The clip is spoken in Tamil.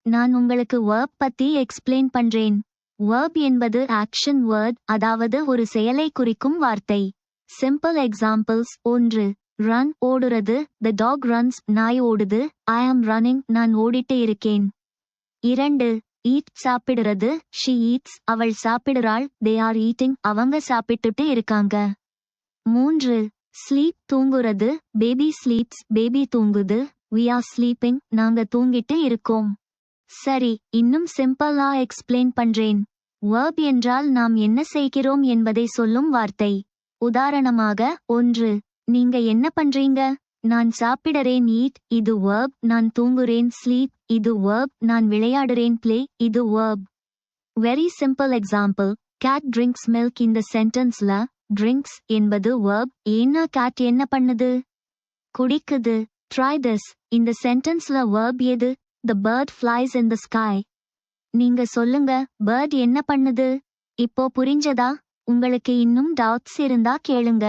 நான் உங்களுக்கு verb பத்தி எக்ஸ்பிளைன் பண்றேன். verb என்பது ஆக்ஷன் வேர்ட், அதாவது ஒரு செயலை குறிக்கும் வார்த்தை. Simple examples: 1. ரன் ஓடுறது, the dog runs, நாய் ஓடுது, I am running, நான் ஓடிட்டு இருக்கேன். 2. eat சாப்பிடுறது, she eats, அவள் சாப்பிடுறாள், they are eating, அவங்க சாப்பிட்டுட்டு இருக்காங்க. 3. sleep தூங்குறது, baby sleeps, baby தூங்குது, we are sleeping, நாங்க தூங்கிட்டு இருக்கோம். சரி, இன்னும் சிம்பிளா எக்ஸ்பிளைன் பண்றேன். verb என்றால் நாம் என்ன செய்கிறோம் என்பதை சொல்லும் வார்த்தை. உதாரணமாக, 1. நீங்க என்ன பண்றீங்க? நான் சாப்பிடறேன், eat, இது verb. நான் தூங்குறேன், sleep, இது verb. நான் விளையாடுறேன், play, இது verb. Very simple example: cat drinks milk. இந்த சென்டென்ஸ்ல drinks என்பது verb. ஏன்னா cat என்ன பண்ணுது? குடிக்குது. try this. இந்த சென்டென்ஸ்ல verb எது? The bird flies in the sky. நீங்க சொல்லுங்க, bird என்ன பண்ணுது? இப்போ புரிஞ்சதா? உங்களுக்கு இன்னும் டவுட்ஸ் இருந்தா கேளுங்க.